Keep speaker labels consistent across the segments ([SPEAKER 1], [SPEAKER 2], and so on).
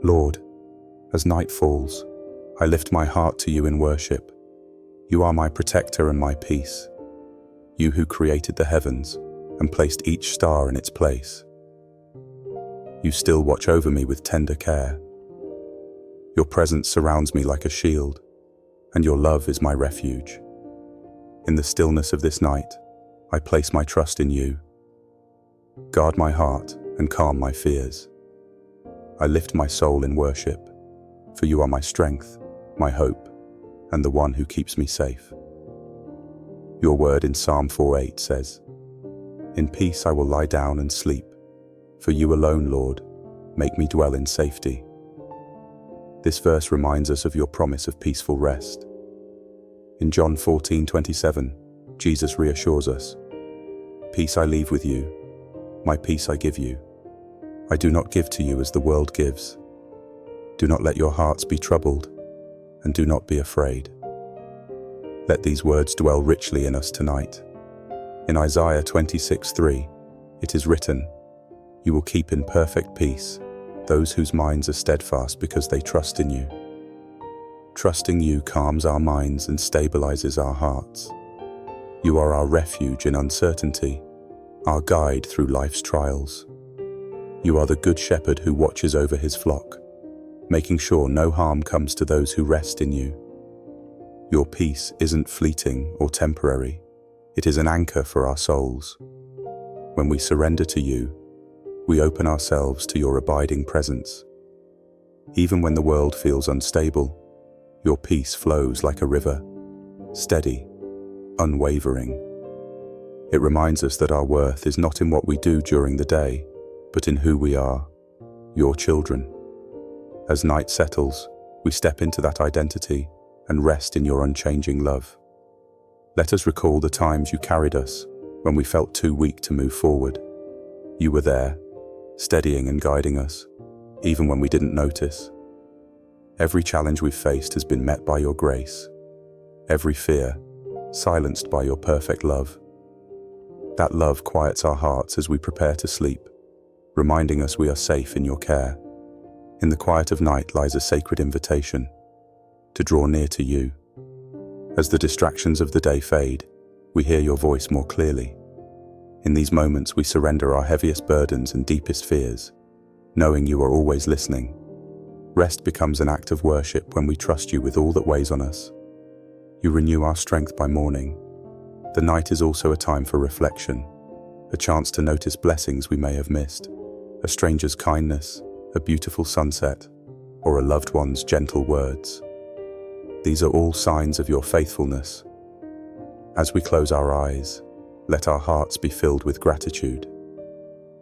[SPEAKER 1] Lord, as night falls, I lift my heart to you in worship. You are my protector and my peace. You who created the heavens and placed each star in its place. You still watch over me with tender care. Your presence surrounds me like a shield, and your love is my refuge. In the stillness of this night, I place my trust in you. Guard my heart and calm my fears. I lift my soul in worship, for you are my strength, my hope, and the one who keeps me safe. Your word in Psalm 4:8 says, "In peace I will lie down and sleep, for you alone, Lord, make me dwell in safety." This verse reminds us of your promise of peaceful rest. In John 14:27, Jesus reassures us, "Peace I leave with you, my peace I give you. I do not give to you as the world gives. Do not let your hearts be troubled, and do not be afraid." Let these words dwell richly in us tonight. In Isaiah 26:3, it is written, "You will keep in perfect peace those whose minds are steadfast because they trust in you." Trusting you calms our minds and stabilizes our hearts. You are our refuge in uncertainty, our guide through life's trials. You are the good shepherd who watches over his flock, making sure no harm comes to those who rest in you. Your peace isn't fleeting or temporary. It is an anchor for our souls. When we surrender to you, we open ourselves to your abiding presence. Even when the world feels unstable, your peace flows like a river, steady, unwavering. It reminds us that our worth is not in what we do during the day, but in who we are, your children. As night settles, we step into that identity and rest in your unchanging love. Let us recall the times you carried us when we felt too weak to move forward. You were there, steadying and guiding us, even when we didn't notice. Every challenge we've faced has been met by your grace. Every fear, silenced by your perfect love. That love quiets our hearts as we prepare to sleep, reminding us we are safe in your care. In the quiet of night lies a sacred invitation to draw near to you. As the distractions of the day fade, we hear your voice more clearly. In these moments, we surrender our heaviest burdens and deepest fears, knowing you are always listening. Rest becomes an act of worship when we trust you with all that weighs on us. You renew our strength by morning. The night is also a time for reflection, a chance to notice blessings we may have missed, a stranger's kindness, a beautiful sunset, or a loved one's gentle words. These are all signs of your faithfulness. As we close our eyes, let our hearts be filled with gratitude.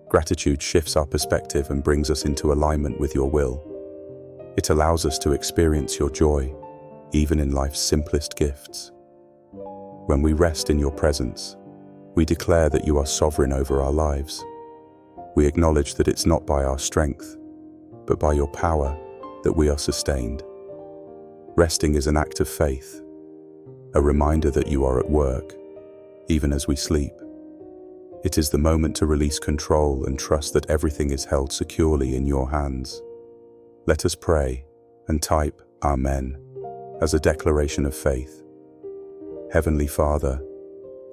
[SPEAKER 1] Gratitude shifts our perspective and brings us into alignment with your will. It allows us to experience your joy, even in life's simplest gifts. When we rest in your presence, we declare that you are sovereign over our lives. We acknowledge that it's not by our strength, but by your power that we are sustained. Resting is an act of faith, a reminder that you are at work, even as we sleep. It is the moment to release control and trust that everything is held securely in your hands. Let us pray and type Amen as a declaration of faith. Heavenly Father,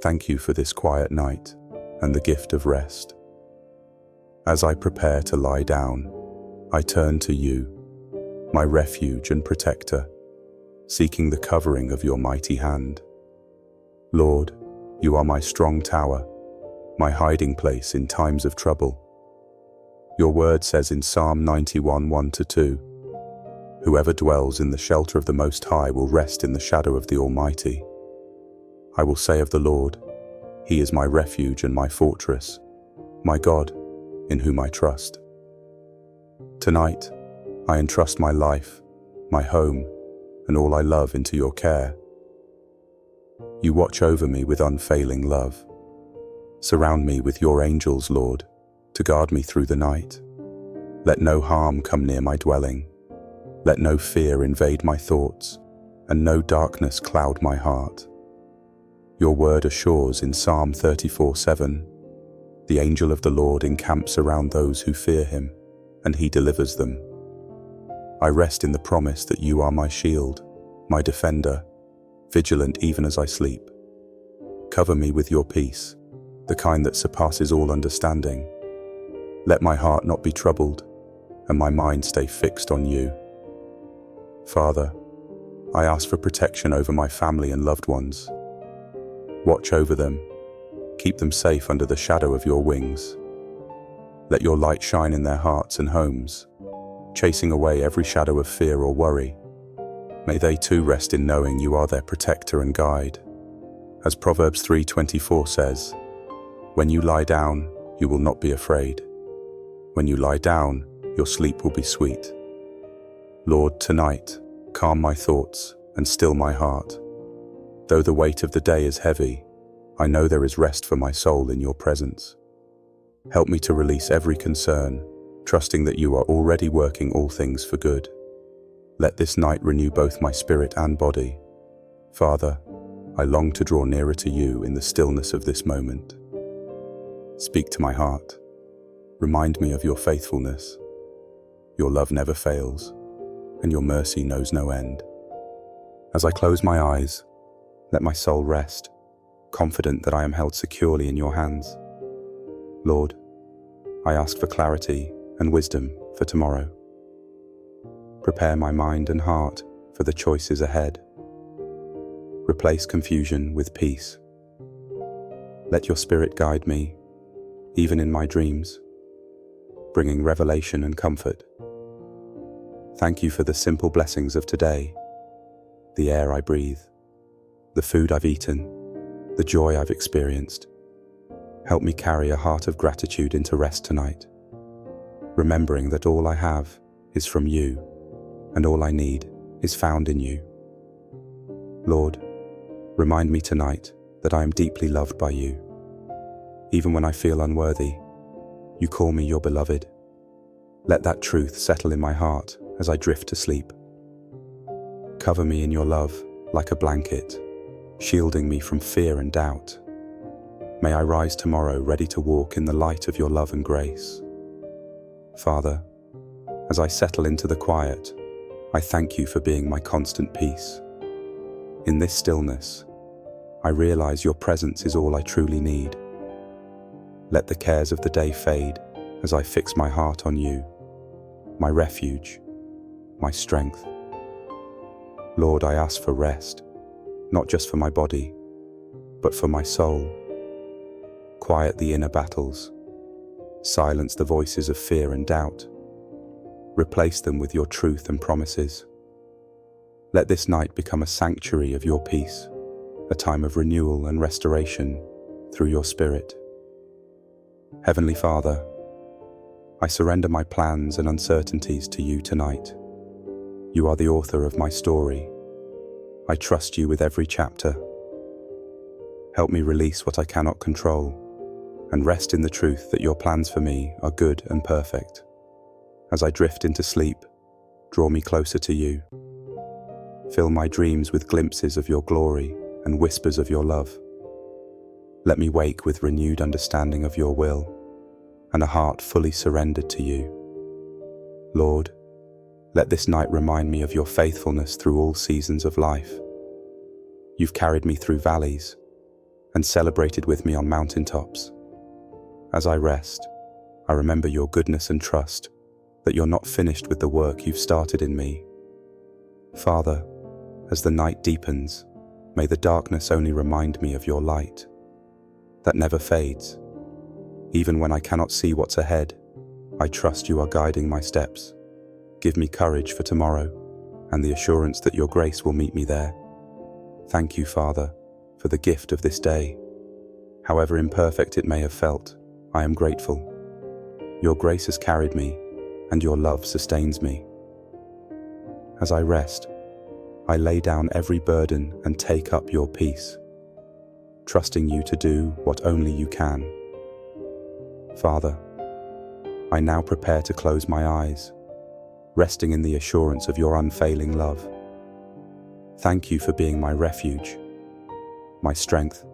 [SPEAKER 1] thank you for this quiet night and the gift of rest. As I prepare to lie down, I turn to you, my refuge and protector, seeking the covering of your mighty hand. Lord, you are my strong tower, my hiding place in times of trouble. Your word says in Psalm 91:1-2, "Whoever dwells in the shelter of the Most High will rest in the shadow of the Almighty. I will say of the Lord, He is my refuge and my fortress, my God, in whom I trust." Tonight, I entrust my life, my home, and all I love into your care. You watch over me with unfailing love. Surround me with your angels, Lord, to guard me through the night. Let no harm come near my dwelling. Let no fear invade my thoughts, and no darkness cloud my heart. Your word assures in Psalm 34:7, "The angel of the Lord encamps around those who fear him, and he delivers them." I rest in the promise that you are my shield, my defender, vigilant even as I sleep. Cover me with your peace, the kind that surpasses all understanding. Let my heart not be troubled, and my mind stay fixed on you. Father, I ask for protection over my family and loved ones. Watch over them, keep them safe under the shadow of your wings. Let your light shine in their hearts and homes, chasing away every shadow of fear or worry. May they too rest in knowing you are their protector and guide. As Proverbs 3:24 says, "When you lie down, you will not be afraid. When you lie down, your sleep will be sweet." Lord, tonight, calm my thoughts and still my heart. Though the weight of the day is heavy, I know there is rest for my soul in your presence. Help me to release every concern, trusting that you are already working all things for good. Let this night renew both my spirit and body. Father, I long to draw nearer to you in the stillness of this moment. Speak to my heart. Remind me of your faithfulness. Your love never fails, and your mercy knows no end. As I close my eyes, let my soul rest, confident that I am held securely in your hands. Lord, I ask for clarity and wisdom for tomorrow. Prepare my mind and heart for the choices ahead. Replace confusion with peace. Let your Spirit guide me, even in my dreams, bringing revelation and comfort. Thank you for the simple blessings of today, the air I breathe, the food I've eaten, the joy I've experienced. Help me carry a heart of gratitude into rest tonight, remembering that all I have is from you, and all I need is found in you. Lord, remind me tonight that I am deeply loved by you. Even when I feel unworthy, you call me your beloved. Let that truth settle in my heart as I drift to sleep. Cover me in your love like a blanket, shielding me from fear and doubt. May I rise tomorrow ready to walk in the light of your love and grace. Father, as I settle into the quiet, I thank you for being my constant peace. In this stillness, I realize your presence is all I truly need. Let the cares of the day fade as I fix my heart on you, my refuge, my strength. Lord, I ask for rest, not just for my body, but for my soul. Quiet the inner battles, silence the voices of fear and doubt. Replace them with your truth and promises. Let this night become a sanctuary of your peace, a time of renewal and restoration through your Spirit. Heavenly Father, I surrender my plans and uncertainties to you tonight. You are the author of my story. I trust you with every chapter. Help me release what I cannot control and rest in the truth that your plans for me are good and perfect. As I drift into sleep, draw me closer to you. Fill my dreams with glimpses of your glory and whispers of your love. Let me wake with renewed understanding of your will and a heart fully surrendered to you. Lord, let this night remind me of your faithfulness through all seasons of life. You've carried me through valleys and celebrated with me on mountaintops. As I rest, I remember your goodness and trust that you're not finished with the work you've started in me. Father, as the night deepens, may the darkness only remind me of your light that never fades. Even when I cannot see what's ahead, I trust you are guiding my steps. Give me courage for tomorrow and the assurance that your grace will meet me there. Thank you, Father, for the gift of this day. However imperfect it may have felt, I am grateful. Your grace has carried me, and your love sustains me. As I rest, I lay down every burden and take up your peace, trusting you to do what only you can. Father, I now prepare to close my eyes, resting in the assurance of your unfailing love. Thank you for being my refuge, my strength,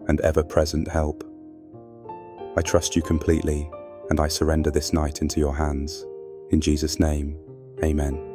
[SPEAKER 1] and ever-present help. I trust you completely, and I surrender this night into your hands. In Jesus' name, amen.